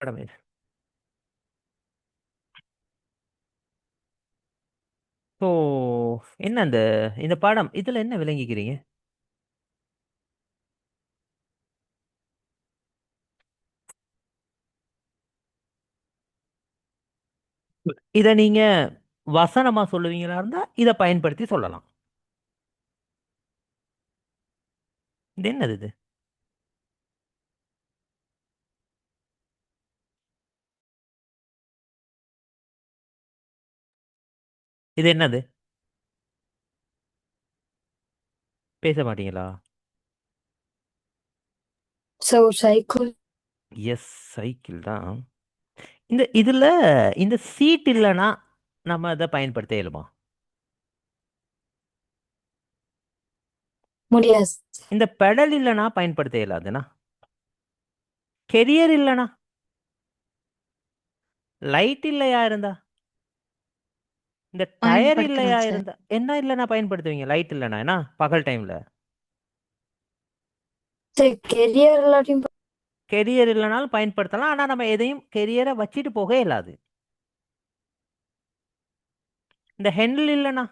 படம் இது. ஸோ என்ன இந்த பாடம் இதுல என்ன விளங்கிக்கிறீங்க? இத நீங்க வசனமா சொல்லுவீங்களா இருந்தா இத பயன்படுத்தி சொல்லலாம். இது என்னது இது? இது என்னது? பேச மாட்டீங்களா? So cycle. எஸ், சைக்கிள் தான். இதுல இந்த சீட் இல்லைன்னா நம்ம அதை பயன்படுத்த இயலுமா? முடியாது. இந்த பெடல் இல்லைன்னா பயன்படுத்த இயலாதுன்னா? கெரியர் இல்லைனா? லைட் இல்லையா இருந்தா? இந்த டயர் இல்லையா பயன்படுத்தலாம் சார். இருந்தா என்ன இல்லைன்னா பயன்படுத்துவீங்க? லைட் இல்லைன்னா என்ன பகல் டைம்ல? சார் கெரியர் எல்லாத்தையும் கெரியர் இல்லைனாலும் பயன்படுத்தலாம், ஆனா நம்ம எதையும் கெரியரை வச்சுட்டு போக இயலாது. இந்த ஹெண்டில் இல்லைனா?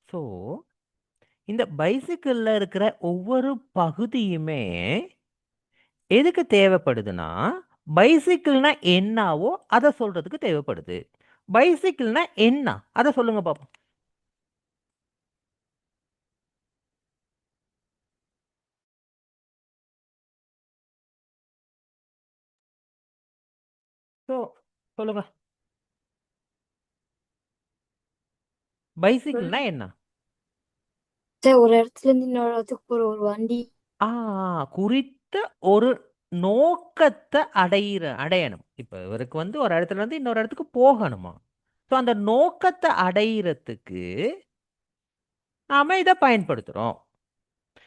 ஸோ இந்த பைசிக்கிள்ல இருக்கிற ஒவ்வொரு பகுதியுமே எதுக்கு தேவைப்படுதுன்னா, பைசிக்கிள்னா என்னவோ அதை சொல்றதுக்கு தேவைப்படுது. பைசிக்கிள்னா என்ன அதை சொல்லுங்க பாப்போம். ஸோ சொல்லுங்க, பைசிக்கிள்னா என்ன? சார் ஒரு இடத்துல இருந்து இன்னொரு இடத்துக்கு போற ஒரு வண்டி. ஆ குறித்த ஒரு நோக்கத்தை அடையணும். இப்ப இவருக்கு ஒரு இடத்துல இருந்து இன்னொரு இடத்துக்கு போகணுமா? ஸோ அந்த நோக்கத்தை அடையிறதுக்கு நாம இதை பயன்படுத்துறோம்.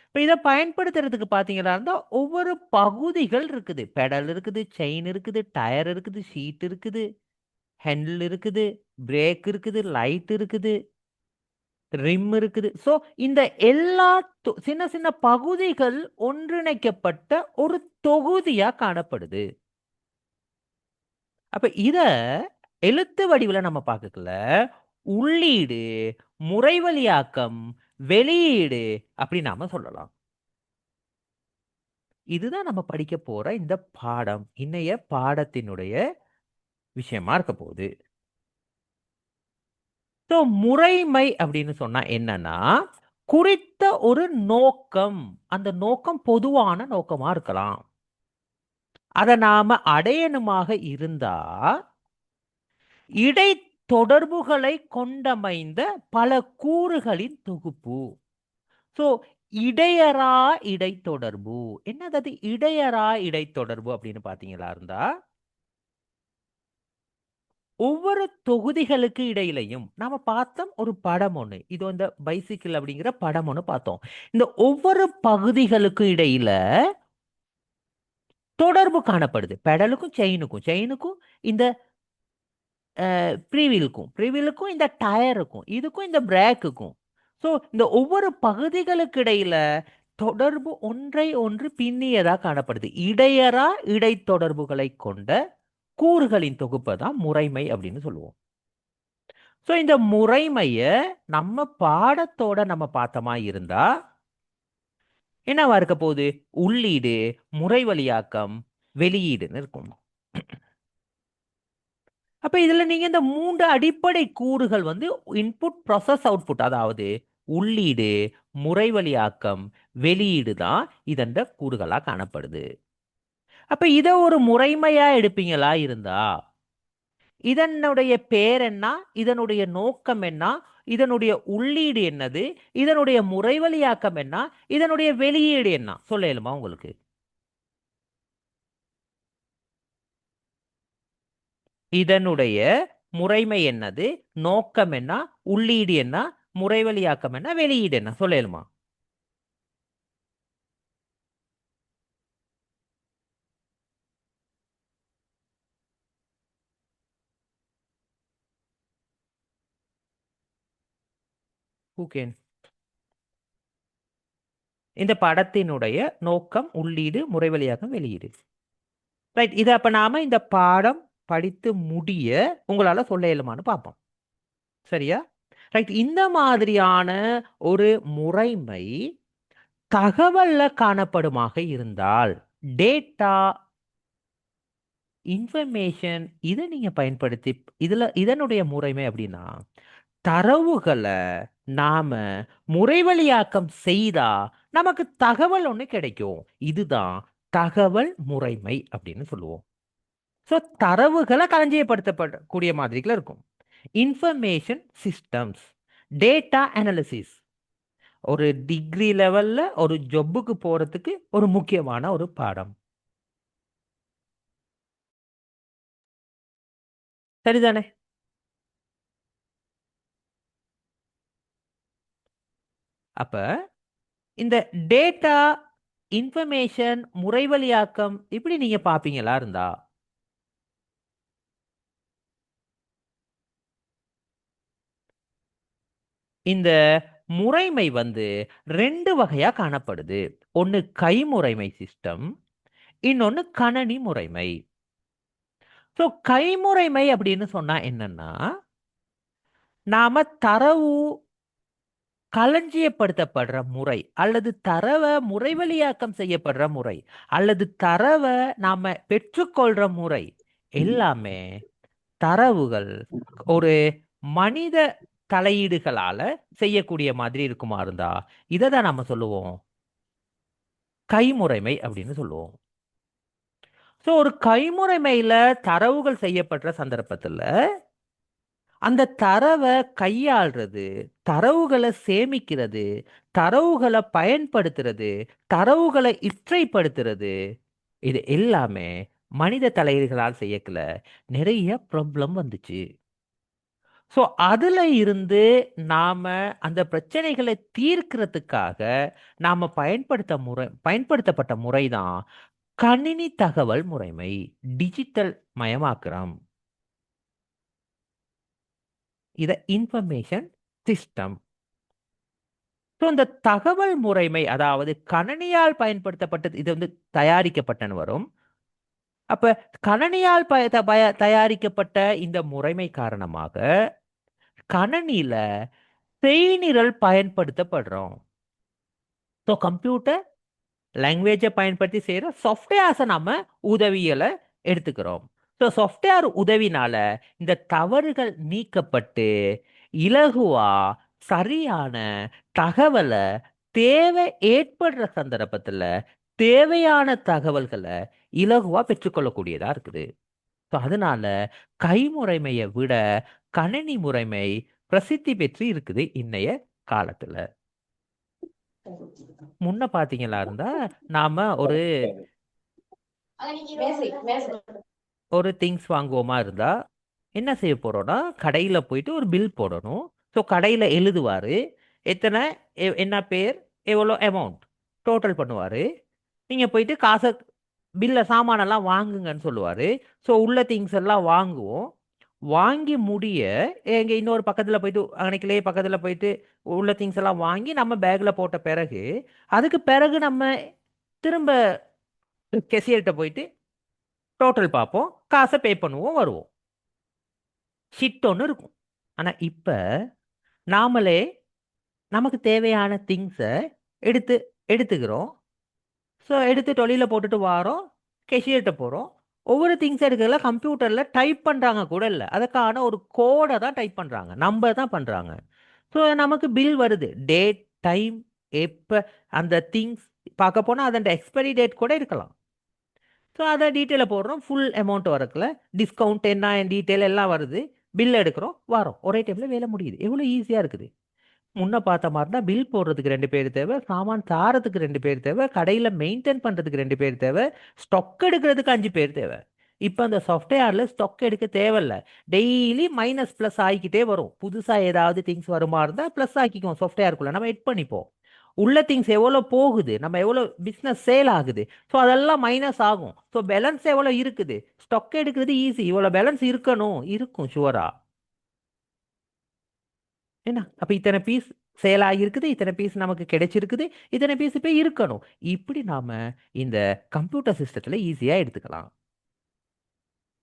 இப்போ இதை பயன்படுத்துறதுக்கு பார்த்தீங்களா இருந்தா ஒவ்வொரு பகுதிகள் இருக்குது. பெடல் இருக்குது, செயின் இருக்குது, டயர் இருக்குது, ஷீட் இருக்குது, ஹேண்டில் இருக்குது, பிரேக் இருக்குது, லைட் இருக்குது, ரிம் இருக்குது. ஸோ இந்த எல்லா சின்ன சின்ன பகுதிகள் ஒன்றிணைக்கப்பட்ட ஒரு தொகுதியா காணப்படுது. அப்ப இத எழுத்து வடிவில் நம்ம பார்க்கல, உள்ளீடு, முறைவழியாக்கம், வெளியீடு அப்படி நாம சொல்லலாம். இதுதான் நம்ம படிக்க போற இந்த பாடம், இன்னைய பாடத்தினுடைய விஷயமா இருக்க போகுது. ஸோ முறைமை அப்படின்னு சொன்னா என்னன்னா, குறித்த ஒரு நோக்கம், அந்த நோக்கம் பொதுவான நோக்கமா இருக்கலாம். அதை நாம அடையணுமாக இருந்தா இடைத்தொடர்புகளை கொண்டமைந்த பல கூறுகளின் தொகுப்பு. ஸோ இடையறா இடைத்தொடர்பு. என்னது அது இடையறா இடைத்தொடர்பு அப்படின்னு பார்த்தீங்களா இருந்தா, ஒவ்வொரு தொகுதிகளுக்கு இடையிலையும் நாம பார்த்தோம் ஒரு படம் ஒண்ணு. இது பைசிக்கிள் அப்படிங்கிற படம் ஒண்ணு பார்த்தோம். இந்த ஒவ்வொரு பகுதிகளுக்கு இடையில தொடர்பு காணப்படுது. பெடலுக்கும் செயினுக்கும், செயினுக்கும் இந்த ப்ரீவீலுக்கும் இந்த டயருக்கும், இதுக்கும் இந்த பிரேக்குக்கும். ஸோ இந்த ஒவ்வொரு பகுதிகளுக்கு இடையில தொடர்பு ஒன்றை ஒன்று பின்னியதா காணப்படுது. இடையறா இடைத்தொடர்புகளை கொண்ட கூறுகளின் தொகுப்பை தான் முறைமை அப்படின்னு சொல்லுவோம். ஸோ இந்த முறைமைய நம்ம பாடத்தோட நம்ம பார்த்தோமா இருந்தா என்னவா இருக்க போகுது? உள்ளீடு, முறைவழியாக்கம், வெளியீடுன்னு இருக்கும். அப்ப இதுல நீங்க இந்த மூன்று அடிப்படை கூறுகள் இன்புட் ப்ராசஸ் அவுட்புட், அதாவது உள்ளீடு, முறைவழியாக்கம், வெளியீடு தான் இதண்ட கூறுகளா காணப்படுது. அப்ப இத ஒரு முறைமையா எடுப்பீங்களா இருந்தா இதனுடைய பேர் என்ன, இதனுடைய நோக்கம் என்ன, இதனுடைய உள்ளீடு என்னது, இதனுடைய முறைவழியாக்கம் என்ன, இதனுடைய வெளியீடு என்ன சொல்ல இயலுமா உங்களுக்கு? இதனுடைய முறைமை என்னது, நோக்கம் என்ன, உள்ளீடு என்ன, முறைவழியாக்கம் என்ன, வெளியீடு என்ன சொல்ல இயலுமா? Who can? இந்த படத்தினுடைய நோக்கம் உள்ளீடு, முறைவழியாக்கம், வெளியீடு. ரைட். இதை அப்ப நாம இந்த பாடம் படித்து முடிய உங்களால சொல்ல இயலுமான்னு பார்ப்போம். சரியா? ரைட். இந்த மாதிரியான ஒரு முறைமை தகவல்ல காணப்படுமாக இருந்தால் டேட்டா, இன்ஃபர்மேஷன், இதை நீங்க பயன்படுத்தி இதனுடைய முறைமை அப்படின்னா தரவுகளை நாம முறைவழியாக்கம் செய்தா நமக்கு தகவல் ஒண்ணு கிடைக்கும். இதுதான் தகவல் முறைமை அப்படின்னு சொல்லுவோம். ஸோ தரவுகளை களஞ்சியப்படுத்தப்படக்கூடிய மாதிரிகள் இருக்கும். இன்ஃபர்மேஷன் சிஸ்டம்ஸ், டேட்டா அனாலிசிஸ் ஒரு டிகிரி லெவல்ல ஒரு ஜொப்புக்கு போறதுக்கு ஒரு முக்கியமான ஒரு பாடம். சரிதானே? அப்ப இந்த டேட்டா, இன்ஃபர்மேஷன், முறைவழியாக்கம் இப்படி நீங்க பாப்பீங்களா இருந்தா இந்த முறைமை வந்து ரெண்டு வகையா காணப்படுது. ஒன்னு கைமுறைமை சிஸ்டம், இன்னொன்னு கணனி முறைமை. ஸோ கைமுறைமை அப்படின்னு சொன்னா என்னன்னா நாம தரவு களஞ்சியப்படுத்தப்படுற முறை அல்லது தரவை முறைவழியாக்கம் செய்யப்படுற முறை அல்லது தரவை நாம பெற்றுக்கொள்ற முறை எல்லாமே தரவுகள் ஒரு மனித தலையீடுகளால செய்யக்கூடிய மாதிரி இருக்குமா இருந்தா இதை தான் நாம சொல்லுவோம் கைமுறைமை அப்படின்னு சொல்லுவோம். ஸோ ஒரு கைமுறைமையில தரவுகள் செய்யப்படுற சந்தர்ப்பத்தில் அந்த தரவை கையாள்றது, தரவுகளை சேமிக்கிறது, தரவுகளை பயன்படுத்துறது, தரவுகளை இற்றைப்படுத்துறது, இது எல்லாமே மனித தலையீடுகளால் செய்யக்கல நிறைய ப்ராப்ளம் வந்துச்சு. ஸோ அதுல இருந்து நாம அந்த பிரச்சனைகளை தீர்க்கிறதுக்காக நாம பயன்படுத்தப்பட்ட முறைதான் கணினி தகவல் முறைமை, டிஜிட்டல் மயமாக்குறோம். இத இன்ஃபர்மேஷன் சிஸ்டம். ஸோ இந்த தகவல் முறைமை அதாவது கணனியால் பயன்படுத்தப்பட்டது, இது வந்து தயாரிக்கப்பட்டன்னு வரும். அப்ப கணனியால் தயாரிக்கப்பட்ட இந்த முறைமை காரணமாக கணனியில செய்நிரல் பயன்படுத்தப்படுறோம். ஸோ கம்ப்யூட்டர் லாங்குவேஜை பயன்படுத்தி செய்யற சாஃப்ட்வேர்ஸை நாம உதவியலை எடுத்துக்கிறோம். ஸோ சாஃப்ட்வேர் உதவினால இந்த தவறுகள் நீக்கப்பட்டு இலகுவா சரியான தகவலை தேவை ஏற்படுற சந்தர்ப்பத்தில் தேவையான தகவல்களை இலகுவா பெற்றுக்கொள்ளக்கூடியதா இருக்குது. ஸோ அதனால கைமுறைமையை விட கணினி முறைமை பிரசித்தி பெற்று இருக்குது இன்னைய காலத்துல. முன்ன பாத்தீங்களா இருந்தா நாம ஒரு திங்ஸ் வாங்குவோமா இருந்தா என்ன செய்ய போறோம்னா கடையில போயிட்டு ஒரு பில் போடணும். ஸோ கடையில எழுதுவாரு எத்தனை என்ன பேர் எவ்வளோ அமௌண்ட் டோட்டல் பண்ணுவாரு. நீங்க போயிட்டு காசை பில்ல சாமானெல்லாம் வாங்குங்கன்னு சொல்லுவாரு. ஸோ உள்ள திங்ஸ் எல்லாம் வாங்குவோம். வாங்கி முடிய எங்க இன்னொரு பக்கத்துல போயிட்டு அன்னைக்கிலே பக்கத்துல போயிட்டு உள்ள திங்ஸ் எல்லாம் வாங்கி நம்ம பேக்ல போட்ட பிறகு அதுக்கு பிறகு நம்ம திரும்ப கெசியர்கிட்ட போயிட்டு டோட்டல் பார்ப்போம், காசை பே பண்ணுவோம், வருவோம். ஷிட் ஒன்று இருக்கும். ஆனா இப்ப நாமளே நமக்கு தேவையான திங்ஸை எடுத்துக்கிறோம். ஸோ எடுத்து தொழிலில் போட்டுட்டு வாரோம், கெஷியர்கிட்ட போகிறோம். ஒவ்வொரு திங்ஸ் எடுக்கிறதுல கம்ப்யூட்டரில் டைப் பண்ணுறாங்க கூட இல்லை, அதுக்கான ஒரு கோடை தான் டைப் பண்ணுறாங்க, நம்பர் தான் பண்ணுறாங்க. ஸோ நமக்கு பில் வருது, டேட் டைம் எப்போ அந்த திங்ஸ் பார்க்க போனால் அதோட எக்ஸ்பைரி டேட் கூட இருக்கலாம். ஸோ அதை டீட்டெயிலை போடுறோம், ஃபுல் அமௌண்ட் வரக்குல டிஸ்கவுண்ட் என்ன டீட்டெயில் எல்லாம் வருது, பில் எடுக்கிறோம், வரோம், ஒரே டைமில் வேலை முடியுது. எவ்வளோ ஈஸியாக இருக்குது. முன்ன பார்த்த மாதிரினா பில் போடுறதுக்கு 2 பேர் தேவை, சாமான் தாரத்துக்கு 2 பேர் தேவை, கடையில் மெயின்டைன் பண்ணுறதுக்கு 2 பேர் தேவை, ஸ்டாக் எடுக்கிறதுக்கு 5 பேர் தேவை. இப்போ அந்த சாஃப்ட்வேரில் ஸ்டாக் எடுக்க தேவையில்ல, டெய்லி மைனஸ் ப்ளஸ் ஆகிக்கிட்டே வரும். புதுசாக ஏதாவது திங்ஸ் வருமா இருந்தால் ப்ளஸ் ஆக்கிக்குவோம், சாஃப்ட்வேருக்குள்ளே நம்ம எட் பண்ணிப்போம். உள்ள திங்ஸ் எவ்வளோ போகுது, நம்ம எவ்வளோ பிஸ்னஸ் சேல் ஆகுது, ஸோ அதெல்லாம் மைனஸ் ஆகும். ஸோ பேலன்ஸ் எவ்வளோ இருக்குது, ஸ்டாக் எடுக்கிறது ஈஸி, இவ்வளோ பேலன்ஸ் இருக்கும் ஷுவரா. என்ன அப்போ இத்தனை பீஸ் சேலாகிருக்குது, இத்தனை பீஸ் நமக்கு கிடைச்சிருக்குது, இத்தனை பீஸ் இப்போ இருக்கணும். இப்படி நாம இந்த கம்ப்யூட்டர் சிஸ்டத்தில் ஈஸியாக எடுத்துக்கலாம்.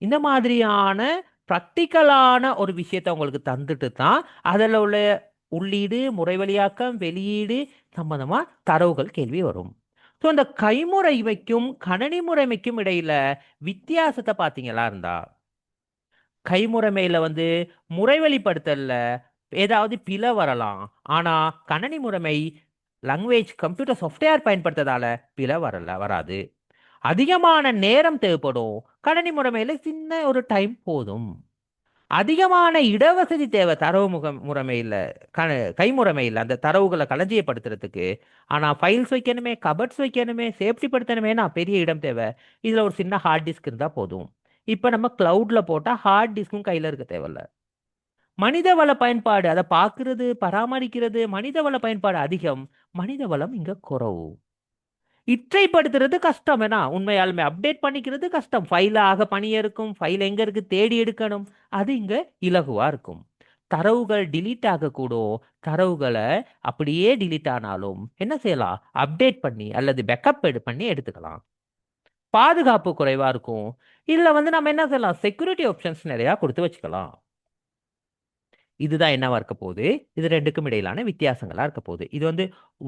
இந்த மாதிரியான ப்ராக்டிக்கலான ஒரு விஷயத்தை உங்களுக்கு தந்துட்டு தான் அதில் உள்ள உள்ளீடு, முறைவழியாக்கம், வெளியீடு சம்பந்தமா தரவுகள் கேள்வி வரும். ஸோ இந்த கைமுறைமைக்கும் கணனி முறைமைக்கும் இடையில வித்தியாசத்தை பார்த்தீங்களா இருந்தா, கைமுறைமையில வந்து முறைவழிப்படுத்தல்ல ஏதாவது பிழை வரலாம். ஆனா கணனி முறைமை லாங்குவேஜ் கம்ப்யூட்டர் சாஃப்ட்வேர் பயன்படுத்துறதால பிழை வராது. அதிகமான நேரம் தேவைப்படும். கணனி முறைமையில சின்ன ஒரு டைம் போதும். அதிகமான இடவசதி தேவை தரவு முறைமையில், கைமுறைமையில் அந்த தரவுகளை களஞ்சியப்படுத்துறதுக்கு. ஆனால் ஃபைல்ஸ் வைக்கணுமே, கபர்ட்ஸ் வைக்கணுமே, சேஃப்டி படுத்தணுமேனா பெரிய இடம் தேவை. இதில் ஒரு சின்ன ஹார்ட் டிஸ்க் இருந்தால் போதும். இப்போ நம்ம கிளவுடில் போட்டால் ஹார்ட் டிஸ்க்கும் கையில் இருக்க தேவையில்ல. மனித வள பயன்பாடு, அதை பார்க்கறது, பராமரிக்கிறது, மனித வள பயன்பாடு அதிகம், மனித வளம் இங்கே குறவு. இற்றைப்படுத்துறது கஷ்டம். ஏன்னா உண்மையாலுமே அப்டேட் பண்ணிக்கிறது கஷ்டம். ஃபைலாக பணிய இருக்கும், ஃபைல் எங்க இருக்கு தேடி எடுக்கணும். அது இங்க இலகுவா இருக்கும். தரவுகள் டிலீட் ஆகக்கூடும். தரவுகளை அப்படியே டிலீட் ஆனாலும் என்ன செய்யலாம், அப்டேட் பண்ணி அல்லது பேக்கப் பண்ணி எடுத்துக்கலாம். பாதுகாப்பு குறைவா இருக்கும். இதுல வந்து நம்ம என்ன செய்யலாம், செக்யூரிட்டி ஆப்ஷன்ஸ் நிறைய கொடுத்து வச்சுக்கலாம். இதுதான் என்னவா இருக்க போகுது, இது ரெண்டுக்கும் இடையிலான வித்தியாசங்களா இருக்க போகுது. இது வந்து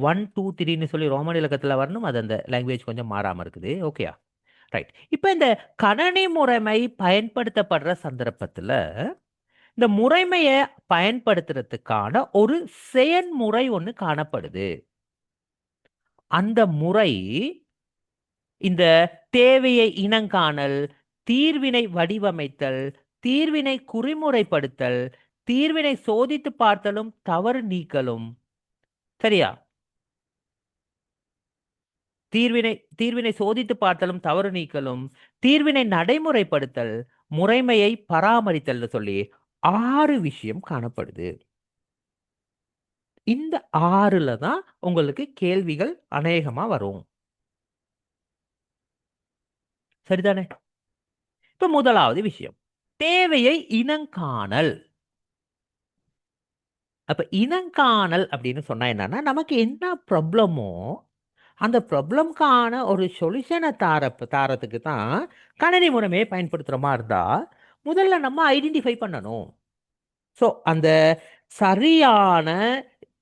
1 2 3ன்னு சொல்லி ரோமன் இலக்கத்தில் வரணும். அது அந்த லாங்குவேஜ் கொஞ்சம் மாறாம இருக்குது. ஓகேயா, ரைட். இப்போ இந்த கணனி முறைமை பயன்படுத்தப்படுற சந்தர்ப்பத்தில் இந்த முறைமையை பயன்படுத்துறதுக்கான ஒரு செயன்முறை ஒன்று காணப்படுது. அந்த முறை இந்த தேவையை இனங்காணல், தீர்வினை வடிவமைத்தல், தீர்வினை குறிமுறைப்படுத்தல், தீர்வினை சோதித்து பார்த்தலும் தவறு நீக்கலும். சரியா? தீர்வினை தீர்வினை சோதித்து பார்த்தலும் தவறு நீக்கலும், தீர்வினை நடைமுறைப்படுத்தல், முறைமையை பராமரித்தல் சொல்லி 6 விஷயம் காணப்படுது. இந்த 6ல தான் உங்களுக்கு கேள்விகள் அநேகமா வரும். சரிதானே? இப்ப முதலாவது விஷயம், தேவையை இனங்காணல். அப்ப இனங்காணல் அப்படின்னு சொன்னா என்னன்னா, நமக்கு என்ன ப்ராப்ளமோ அந்த ப்ராப்ளம்கான ஒரு சொல்யூஷனை தாரத்துக்கு தான் கணினி முறைமையை பயன்படுத்துகிற மாதிரி இருந்தா முதல்ல நம்ம ஐடென்டிஃபை பண்ணணும். ஸோ அந்த சரியான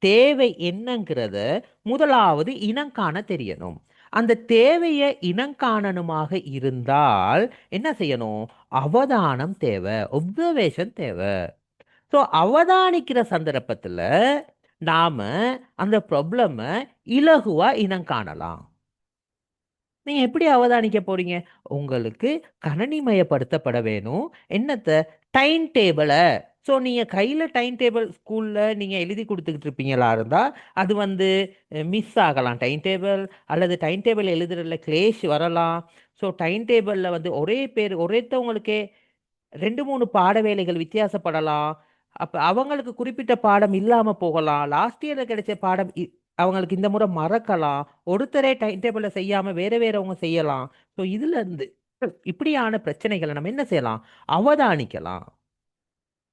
தேவை என்னங்கிறத முதலாவது இனங்காண தெரியணும். அந்த தேவையை இனங்காணனுமாக இருந்தால் என்ன செய்யணும், அவதானம் தேவை, ஒப்சர்வேஷன் தேவை. ஸோ அவதானிக்கிற சந்தர்ப்பத்தில் நாம அந்த ப்ராப்ளமை இலகுவா இனங்காணலாம். நீங்க எப்படி அவதானிக்க போறீங்க, உங்களுக்கு கணனிமயப்படுத்தப்பட வேணும். என்னத்த, டைம் டேபிளை. ஸோ நீங்க கையில டைம் டேபிள் ஸ்கூல்ல நீங்க எழுதி கொடுத்துக்கிட்டு இருப்பீங்களா இருந்தா அது வந்து மிஸ் ஆகலாம் டைம் டேபிள், அல்லது டைம் டேபிள் எழுதுறதுல கிளேஷ் வரலாம். ஸோ டைம் டேபிளில் வந்து ஒரே பேர் ஒரேத்தவங்களுக்கே 2 3 பாட வேலைகள் வித்தியாசப்படலாம். அப்போ அவங்களுக்கு குறிப்பிட்ட பாடம் இல்லாமல் போகலாம். லாஸ்ட் இயரில் கிடைச்ச பாடம் அவங்களுக்கு இந்த முறை மறக்கலாம். ஒருத்தரே டைம் டேபிளில் செய்யாமல் வேற வேறவங்க செய்யலாம். ஸோ இதுல இருந்து இப்படியான பிரச்சனைகளை நம்ம என்ன செய்யலாம், அவதானிக்கலாம்.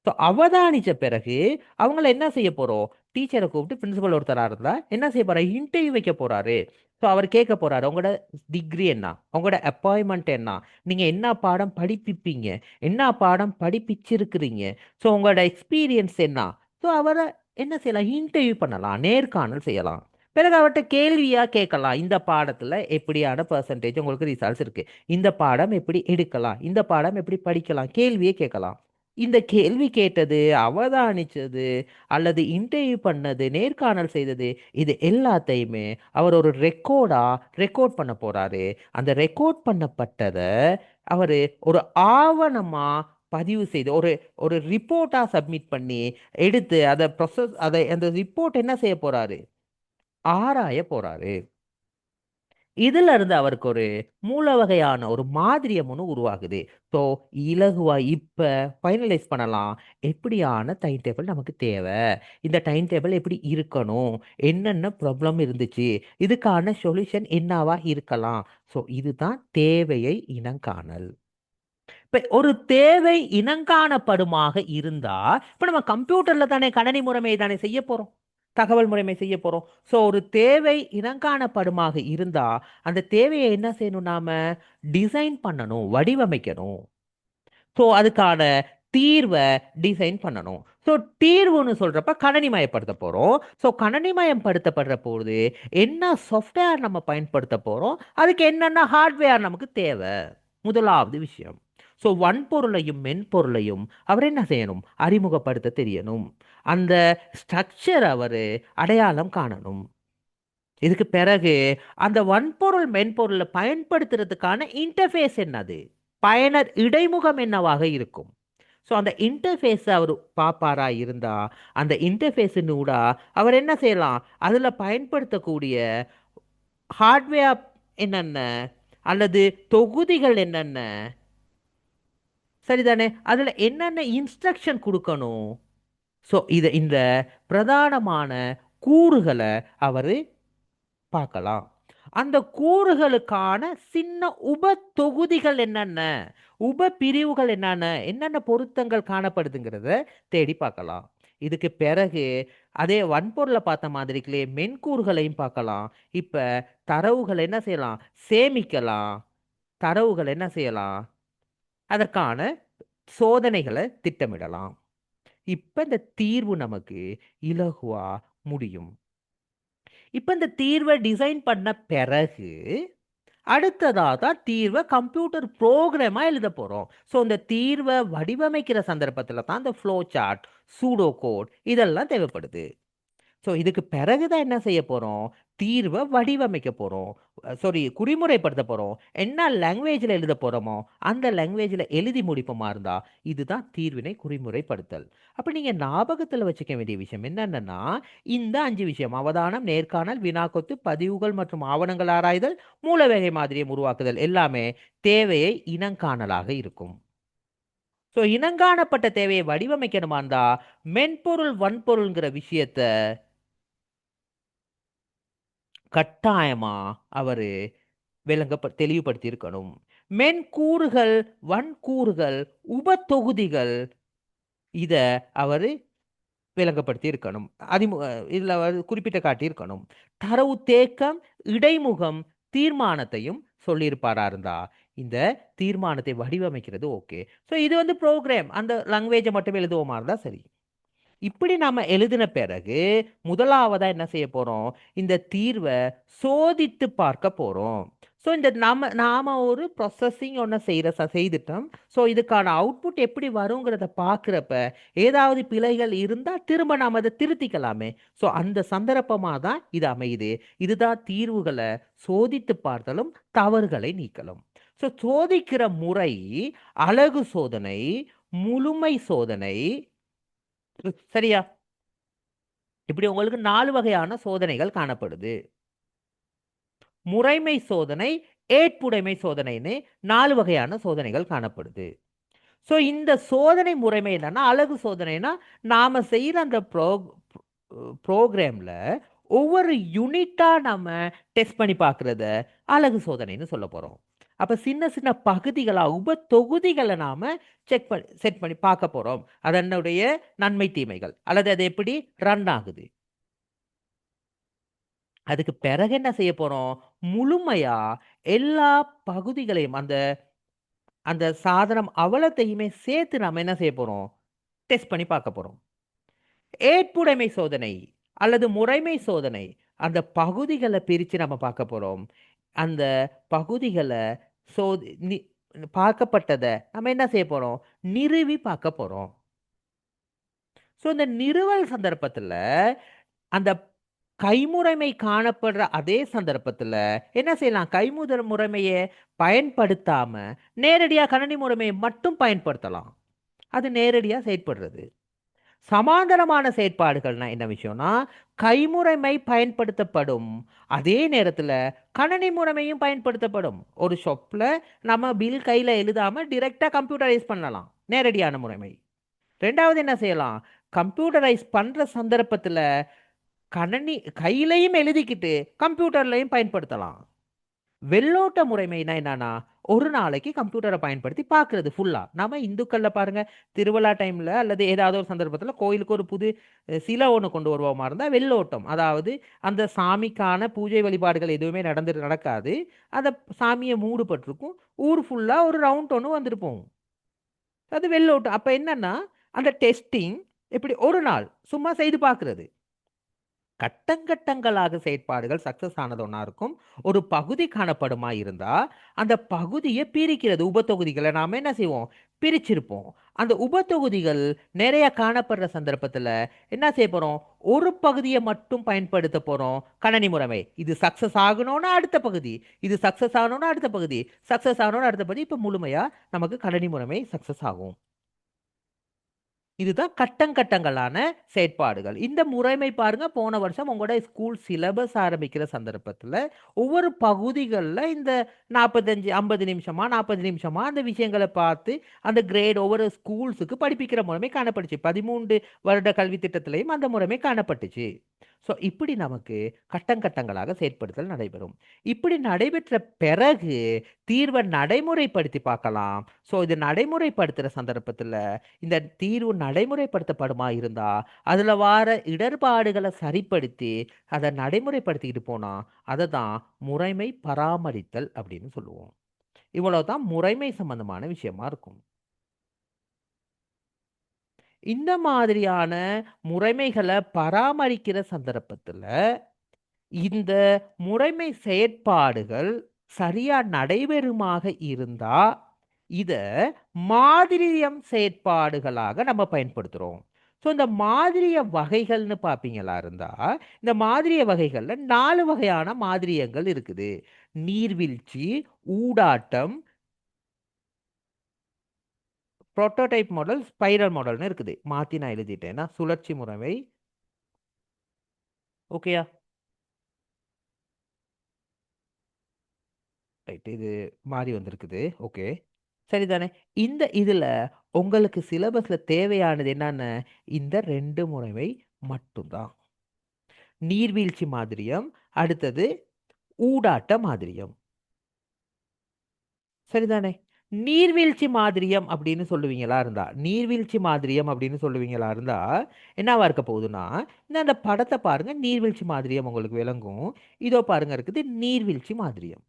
ஸோ அவதானிச்ச பிறகு அவங்கள என்ன செய்ய போறோம், டீச்சரை கூப்பிட்டு பிரின்சிபல் ஒருத்தராக இருந்தா என்ன செய்ய போறாரு, இன்டர்வியூ வைக்க போறாரு. ஸோ அவர் கேட்க போறாரு, உங்களோட டிகிரி என்ன, உங்களோட அப்பாயின்மெண்ட் என்ன, நீங்க என்ன பாடம் படிப்பிப்பீங்க, என்ன பாடம் படிப்பிச்சிருக்கிறீங்க, ஸோ உங்களோட எக்ஸ்பீரியன்ஸ் என்ன. ஸோ அவரை என்ன செய்யலாம், இன்டர்வியூ பண்ணலாம், நேர்காணல் செய்யலாம். பிறகு அவர்கிட்ட கேள்வியா கேட்கலாம், இந்த பாடத்துல எப்படியான பெர்சன்டேஜ் உங்களுக்கு ரிசல்ட்ஸ் இருக்கு, இந்த பாடம் எப்படி எடுக்கலாம், இந்த பாடம் எப்படி படிக்கலாம், கேள்வியே கேட்கலாம். இந்த கேள்வி கேட்டது, அவதானிச்சது, அல்லது இன்டர்வியூ பண்ணது, நேர்காணல் செய்தது, இது எல்லாத்தையுமே அவர் ஒரு ரெக்கார்ட் பண்ண போறாரு. அந்த ரெக்கார்ட் பண்ணப்பட்டதை அவர் ஒரு ஆவணமா பதிவு செய்து ஒரு ஒரு ரிப்போர்ட்டா சப்மிட் பண்ணி எடுத்து அதை ப்ரொசஸ் அதை அந்த ரிப்போர்ட் என்ன செய்ய போறாரு, ஆராய போறாரு. இதுல இருந்து அவருக்கு ஒரு மூல வகையான ஒரு மாதிரியம் ஒன்று உருவாகுது. ஸோ இலகுவா இப்ப ஃபைனலைஸ் பண்ணலாம், எப்படியான டைம் டேபிள் நமக்கு தேவை, இந்த டைம் டேபிள் எப்படி இருக்கணும், என்னென்ன ப்ராப்ளம் இருந்துச்சு, இதுக்கான சொல்யூஷன் என்னவா இருக்கலாம். ஸோ இதுதான் தேவையை இனங்காணல். இப்ப ஒரு தேவை இனங்காணப்படுமாக இருந்தா இப்ப நம்ம கம்ப்யூட்டர்ல தானே கணனி முறைமையை தானே செய்ய போறோம். தகவல் முறைமை செய்ய போறோம். ஸோ ஒரு தேவை இனங்காணப்படுமாக இருந்தா அந்த தேவையை என்ன செய்யணும் நாம டிசைன் பண்ணணும், வடிவமைக்கணும். ஸோ அதுக்கான தீர்வை டிசைன் பண்ணணும். ஸோ தீர்வுன்னு சொல்றப்ப கணனிமயப்படுத்த போறோம். ஸோ கணனிமயப்படுத்தப்படுற போது என்ன சாஃப்ட்வேர் நம்ம பயன்படுத்த போறோம், அதுக்கு என்னென்ன ஹார்ட்வேர் நமக்கு தேவை, முதலாவது விஷயம். ஸோ வன்பொருளையும் மென்பொருளையும் அவர் என்ன செய்யணும், அறிமுகப்படுத்த தெரியணும். அந்த ஸ்ட்ரக்சர் அவர் அடையாளம் காணணும். இதுக்கு பிறகு அந்த வன்பொருள் மென்பொருளை பயன்படுத்துறதுக்கான இன்டர்ஃபேஸ் என்னது, பயனர் இடைமுகம் என்னவாக இருக்கும். ஸோ அந்த இன்டர்ஃபேஸை அவர் பார்ப்பாரா இருந்தா அந்த இன்டர்ஃபேஸின் ஊடா அவர் என்ன செய்யலாம், அதில் பயன்படுத்தக்கூடிய ஹார்ட்வேர் என்னென்ன அல்லது தொகுதிகள் என்னென்ன, சரிதானே, அதில் என்னென்ன இன்ஸ்ட்ரக்ஷன் கொடுக்கணும். ஸோ இந்த பிரதானமான கூறுகளை அவர் பார்க்கலாம். அந்த கூறுகளுக்கான சின்ன உப தொகுதிகள் என்னென்ன, உப பிரிவுகள் என்னென்ன, என்னென்ன பொருத்தங்கள் காணப்படுதுங்கிறத தேடி பார்க்கலாம். இதுக்கு பிறகு அதே வன்பொருளை பார்த்த மாதிரிகளே மென்கூறுகளையும் பார்க்கலாம். இப்போ தரவுகளை என்ன செய்யலாம், சேமிக்கலாம். தரவுகள் என்ன செய்யலாம், அதற்கான சோதனைகளை திட்டமிடலாம். இப்போ இந்த தீர்வு நமக்கு இலகுவா முடியும். இப்போ இந்த தீர்வை டிசைன் பண்ண பிறகு அடுத்ததாக தான் தீர்வை கம்ப்யூட்டர் ப்ரோக்ராமாக எழுத போகிறோம். ஸோ இந்த தீர்வை வடிவமைக்கிற சந்தர்ப்பத்தில் தான் இந்த ஃப்ளோ சார்ட், சூடோ கோட் இதெல்லாம் தேவைப்படுது. ஸோ இதுக்கு பிறகு தான் என்ன செய்ய போகிறோம், தீர்வை வடிவமைக்க போகிறோம், குறிமுறைப்படுத்த போகிறோம். என்ன லாங்குவேஜில் எழுத போகிறோமோ அந்த லாங்குவேஜில் எழுதி முடிப்போமா இருந்தால் இதுதான் தீர்வினை குறிமுறைப்படுத்தல். அப்போ நீங்கள் ஞாபகத்தில் வச்சுக்க வேண்டிய விஷயம் என்னென்னா, இந்த 5 விஷயம்: அவதானம், நேர்காணல், வினாக்கொத்து, பதிவுகள் மற்றும் ஆவணங்கள் ஆராய்தல், மூலவேகை மாதிரியை உருவாக்குதல் எல்லாமே தேவையை இனங்காணலாக இருக்கும். ஸோ இனங்காணப்பட்ட தேவையை வடிவமைக்கணுமா இருந்தா மென்பொருள் வன்பொருள்ங்கிற விஷயத்த கட்டாயமா அவர் தெளிவுபடுத்தி இருக்கணும். மென்கூறுகள், வன்கூறுகள், உப தொகுதிகள் இத அவர் விளங்கப்படுத்தி இருக்கணும். இதில் குறிப்பிட்ட காட்டியிருக்கணும். தரவு தேக்கம், இடைமுகம், தீர்மானத்தையும் சொல்லியிருப்பாரா இருந்தா இந்த தீர்மானத்தை வடிவமைக்கிறது ஓகே. ஸோ இது வந்து ப்ரோக்ராம், அந்த லாங்குவேஜை மட்டும் எழுதுவோமா இருந்தா சரி. இப்படி நாம எழுதின பிறகு முதலாவதா என்ன செய்ய போறோம், இந்த தீர்வை சோதித்து பார்க்க போறோம். ஸோ இந்த நாம ஒரு ப்ராசஸிங் ஒன்று செய்துட்டோம். ஸோ இதுக்கான அவுட்புட் எப்படி வருங்கிறத பார்க்குறப்ப ஏதாவது பிழைகள் இருந்தால் திரும்ப நாம் அதை திருத்திக்கலாமே. ஸோ அந்த சந்தர்ப்பமாக தான் இது அமையுது. இதுதான் தீர்வுகளை சோதித்து பார்த்தலும் தவறுகளை நீக்கலும். ஸோ சோதிக்கிற முறை அலகு சோதனை, முழுமை சோதனை, சரியா. இப்படி உங்களுக்கு 4 வகையான சோதனைகள் காணப்படுது. முறைமை சோதனை, ஏற்புடைமை சோதனைன்னு 4 வகையான சோதனைகள் காணப்படுது. ஸோ இந்த சோதனை முறைமை என்னன்னா, அலகு சோதனைனா நாம செய்யற அந்த ப்ரோக்ராம்ல ஒவ்வொரு யூனிட்டா நம்ம டெஸ்ட் பண்ணி பார்க்கறத அலகு சோதனைன்னு சொல்ல போறோம். அப்ப சின்ன சின்ன பகுதிகளா உப தொகுதிகளை நாம செட் பண்ணி பார்க்க போறோம். அதனுடைய நன்மை தீமைகள் அல்லது அது எப்படி ரன் ஆகுது. அதுக்கு பிறகு என்ன செய்ய போறோம், முழுமையா எல்லா பகுதிகளையும் அந்த அந்த சாதனம் அவ்வளத்தையுமே சேர்த்து நாம என்ன செய்ய போறோம், டெஸ்ட் பண்ணி பார்க்க போறோம். ஏற்புடைமை சோதனை அல்லது முறைமை சோதனை, அந்த பகுதிகளை பிரித்து நம்ம பார்க்க போறோம். அந்த பகுதிகளை பார்க்கப்பட்டதை நம்ம என்ன செய்ய போறோம், நிறுவி பார்க்க போறோம். ஸோ இந்த நிறுவல் சந்தர்ப்பத்தில் அந்த கைமுறைமை காணப்படுற அதே சந்தர்ப்பத்தில் என்ன செய்யலாம், முறைமையை பயன்படுத்தாம நேரடியாக கணனி முறைமையை மட்டும் பயன்படுத்தலாம். அது நேரடியாக செயற்படுறது. சமாந்தரமான செயற்பாடுகள்னா என்ன விஷயம்னா, கைமுறைமை பயன்படுத்தப்படும் அதே நேரத்தில் கணனி முறைமையும் பயன்படுத்தப்படும். ஒரு ஷாப்பில் நம்ம பில் கையில் எழுதாமல் டிரெக்டாக கம்ப்யூட்டரைஸ் பண்ணலாம், நேரடியான முறைமை. ரெண்டாவது என்ன செய்யலாம், கம்ப்யூட்டரைஸ் பண்ணுற சந்தர்ப்பத்தில் கணனி கையிலையும் எழுதிக்கிட்டு கம்ப்யூட்டர்லையும் பயன்படுத்தலாம். வெள்ளோட்ட முறைமைனா என்னன்னா, ஒரு நாளைக்கு கம்ப்யூட்டரை பயன்படுத்தி பார்க்கறது ஃபுல்லா. நாம இந்துக்கள்ல பாருங்க, திருவிழா டைம்ல அல்லது ஏதாவது ஒரு சந்தர்ப்பத்துல கோயிலுக்கு ஒரு புது சிலை ஒண்ணு கொண்டு வருவோமா இருந்தா வெள்ளோட்டம். அதாவது அந்த சாமிக்கான பூஜை வழிபாடுகள் எதுவுமே நடக்காது. அந்த சாமிய மூடுபட்டிருக்கும். ஊர் ஃபுல்லா ஒரு ரவுண்ட் ஒண்ணு வந்துட்டு போகும். அது வெள்ளோட்டம். அப்ப என்னன்னா, அந்த டெஸ்டிங் இப்படி ஒரு நாள் சும்மா செய்து பார்க்கிறது. கட்டங்கட்டங்களாக செயற்பாடுகள் சக்சஸ் ஆனது ஒண்ணா இருக்கும். ஒரு பகுதி காணப்படுமா இருந்தா, அந்த பகுதிய பிரிக்கிறது. உபத்தொகுதிகள நாம என்ன செய்வோம்? பிரிச்சிருப்போம். அந்த உபத்தொகுதிகள் நிறைய காணப்படுற சந்தர்ப்பத்துல என்ன செய்ய போறோம்? ஒரு பகுதிய மட்டும் பயன்படுத்த போறோம். கணனி முறைமை. இது சக்சஸ் ஆகணும்னா அடுத்த பகுதி. இது சக்சஸ் ஆகணும்னா அடுத்த பகுதி. சக்சஸ் ஆகணும்னா அடுத்த பகுதி. இப்ப முழுமையா நமக்கு கணனி முறைமை சக்சஸ் ஆகும். இதுதான் கட்டங்கட்டங்களான செயற்பாடுகள். இந்த முறைமை பாருங்க, போன வருஷம் உங்களோட ஸ்கூல் சிலபஸ் ஆரம்பிக்கிற சந்தர்ப்பத்துல, ஒவ்வொரு பகுதிகள்ல இந்த 45, 50 நிமிஷமா, 40 நிமிஷமா அந்த விஷயங்கள பார்த்து, அந்த கிரேட் ஒவ்வொரு ஸ்கூல்ஸுக்கு படிப்பிக்கிற முறைமை காணப்பட்டுச்சு. 13 வருட கல்வி திட்டத்திலயும் அந்த முறைமை காணப்பட்டுச்சு. ஸோ இப்படி நமக்கு கட்டங்கட்டங்களாக செயற்படுத்தல் நடைபெறும். இப்படி நடைபெற்ற பிறகு தீர்வை நடைமுறைப்படுத்தி பார்க்கலாம். ஸோ இது நடைமுறைப்படுத்துற சந்தர்ப்பத்துல இந்த தீர்வு நடைமுறைப்படுத்தப்படுமா இருந்தா, அதுல வார இடர்பாடுகள சரிப்படுத்தி, அத நடைமுறைப்படுத்திக்கிட்டு போனா, அததான் முறைமை பராமரித்தல் அப்படின்னு சொல்லுவோம். இவ்வளவுதான் முறைமை சம்பந்தமான விஷயமா இருக்கும். இந்த மாதிரியான முறைமைகள பராமரிக்கிற சந்தர்ப்பத்துல, இந்த முறைமை செயற்பாடுகள் சரியா நடைபெறுமாக இருந்தா, இத மாதிரியம் செயற்பாடுகளாக நம்ம பயன்படுத்துறோம். ஸோ இந்த மாதிரிய வகைகள்னு பார்ப்பீங்களா இருந்தா, இந்த மாதிரிய வகைகள்ல 4 வகையான மாதிரியங்கள் இருக்குது. நீர்வீழ்ச்சி, ஊடாட்டம், புரோட்டோடைப் மாடல், ஸ்பைரல் மாடல்னு இருக்குது. மாத்தி நான் எழுதிட்டேன்னா, சுழற்சி முறைமை. ஓகேயா? ரைட். இது மாறி வந்திருக்குது. ஓகே. சரிதானே? இந்த இதுல உங்களுக்கு சிலபஸ்ல தேவையானது என்னன்னு, இந்த 2 முறைமை மட்டும் தான். நீர்வீழ்ச்சி மாதிரியம், அடுத்தது ஊடாட்ட மாதிரியம். சரிதானே? நீர்வீழ்ச்சி மாதிரியம் அப்படின்னு சொல்லுவீங்களா இருந்தா, நீர்வீழ்ச்சி மாதிரியம் அப்படின்னு சொல்லுவீங்களா இருந்தா, என்னவா இருக்க போகுதுன்னா, அந்த படத்த பாருங்க, நீர்வீழ்ச்சி மாதிரியம் உங்களுக்கு விளங்கும். இதோ பாருங்க இருக்குது நீர்வீழ்ச்சி மாதிரியம்.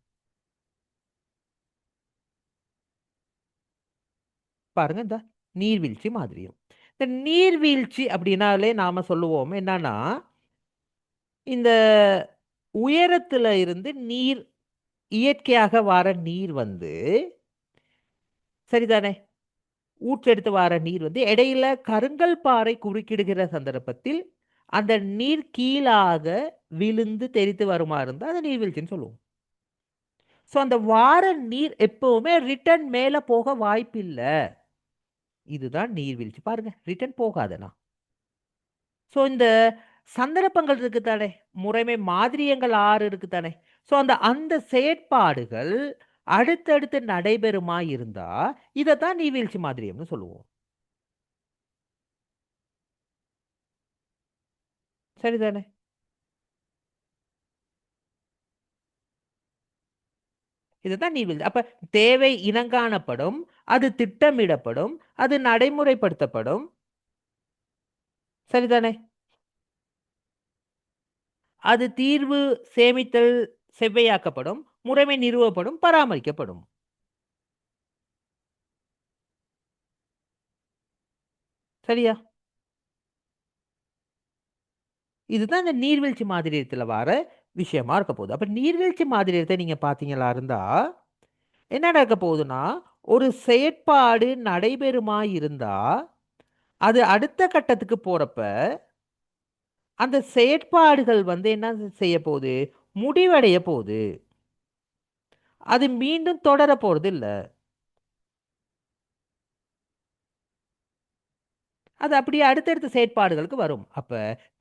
பாருங்க இந்த நீர்வீழ்ச்சி மாதிரியம். இந்த நீர்வீழ்ச்சி அப்படின்னாலே நாம சொல்லுவோம் என்னன்னா, இந்த உயரத்துல இருந்து நீர் இயற்கையாக வர நீர் வந்து, சரிதானே? ஊற்றெடுத்து வர நீர் வந்து இடையில கருங்கல் பாறை குறுக்கிடுகிற சந்தர்ப்பத்தில் அந்த நீர் கீழாக விழுந்து தெரித்து வருமா இருந்தா அதை நீர்வீழ்ச்சின்னு சொல்லுவோம். ஸோ அந்த வார நீர் எப்பவுமே ரிட்டர்ன் மேல போக வாய்ப்பில்லை. இதுதான் நீர்வீழ்ச்சி. பாருங்க, ரிட்டர்ன் போகாதுண்ணா. ஸோ இந்த சந்தர்ப்பங்கள் இருக்கு தானே, முறைமை மாதிரியங்கள் 6 இருக்கு தானே. ஸோ அந்த அந்த செயற்பாடுகள் அடுத்தடுத்து நடைபெறுமா இருந்தா இதைத்தான் நீர்வீழ்ச்சி மாதிரியம்னு சொல்லுவோம். சரிதானே? இதுதான் நீர்வீழ்ச்சி. அப்ப தேவை இனங்காணப்படும், அது திட்டமிடப்படும், அது நடைமுறைப்படுத்தப்படும். சரிதானே? அது தீர்வு சேமித்தல் செவ்வையாக்கப்படும், முறைமை நிறுவப்படும், பராமரிக்கப்படும். சரியா? இதுதான் இந்த நீர்வீழ்ச்சி மாதிரியத்துல வர விஷயமா இருக்க போகுது. அப்ப நீர்வீழ்ச்சி மாதிரியத்தை நீங்க பார்த்தீங்களா இருந்தா, என்ன நடக்க போகுதுன்னா, ஒரு செயற்பாடு நடைபெறுமா இருந்தா, அது அடுத்த கட்டத்துக்கு போறப்ப, அந்த செயற்பாடுகள் வந்து என்ன செய்ய போகுது? முடிவடைய போகுது. அது மீண்டும் தொடர போறது இல்ல. அது அப்படியே அடுத்தடுத்த செயற்பாடுகளுக்கு வரும். அப்ப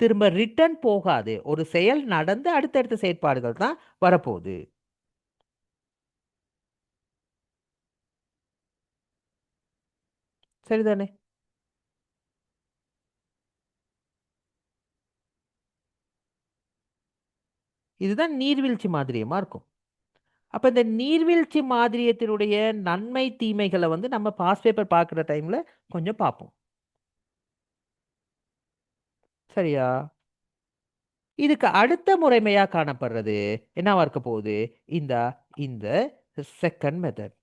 திரும்ப ரிட்டர்ன் போகாது. ஒரு செயல் நடந்து அடுத்தடுத்த செயற்பாடுகள் தான் வரப்போகுது. சரிதானே? இதுதான் நீர்வீழ்ச்சி மாதிரியமா இருக்கும். அப்ப இந்த நீர்வீழ்ச்சி மாதிரியத்தினுடைய நன்மை தீமைகளை வந்து நம்ம பாஸ் பேப்பர் பார்க்குற டைம்ல கொஞ்சம் பார்ப்போம். சரியா? இதுக்கு அடுத்த முறைமையா காணப்படுறது என்னவா இருக்க போகுது? இந்த இந்த செகண்ட் மெத்தட்.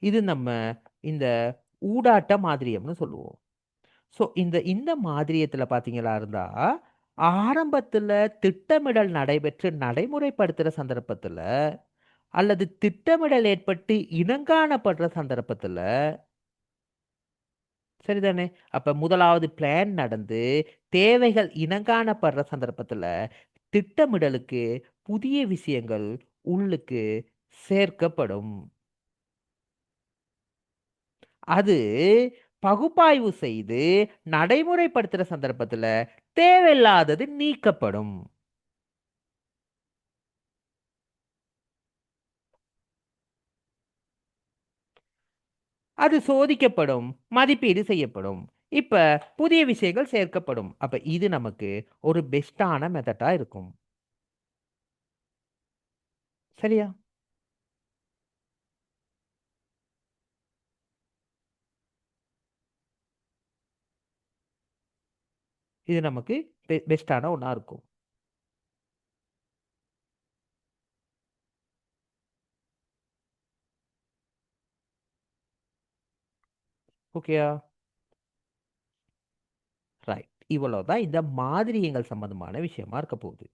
இது நம்ம இந்த ஊடாட்ட மாதிரியம்னு சொல்லுவோம். ஸோ இந்த இந்த மாதிரியத்துல பார்த்தீங்களா இருந்தா, ஆரம்பத்துல திட்டமிடல் நடைபெற்று நடைமுறைப்படுத்துற சந்தர்ப்பத்துல, அல்லது திட்டமிடல் ஏற்பட்டு இனங்காணப்படுற சந்தர்ப்பத்துல, சரிதானே? அப்ப முதலாவது பிளான் நடந்து தேவைகள் இனங்காணப்படுற சந்தர்ப்பத்துல, திட்டமிடலுக்கு புதிய விஷயங்கள் உள்ளுக்கு சேர்க்கப்படும். அது பகுப்பாய்வு செய்து நடைமுறைப்படுத்துற சந்தர்ப்பத்துல தேவையில்லாதது நீக்கப்படும். அது சோதிக்கப்படும், மதிப்பீடு செய்யப்படும். இப்ப புதிய விஷயங்கள் சேர்க்கப்படும். அப்ப இது நமக்கு ஒரு பெஸ்டான மெத்தடா இருக்கும். சரியா? இது நமக்கு பெஸ்டான ஒண்ணா இருக்கும். ஓகேயா? ரைட். இவ்வளவுதான் இந்த மாதிரியங்கள் சம்பந்தமான விஷயமா இருக்க போகுது.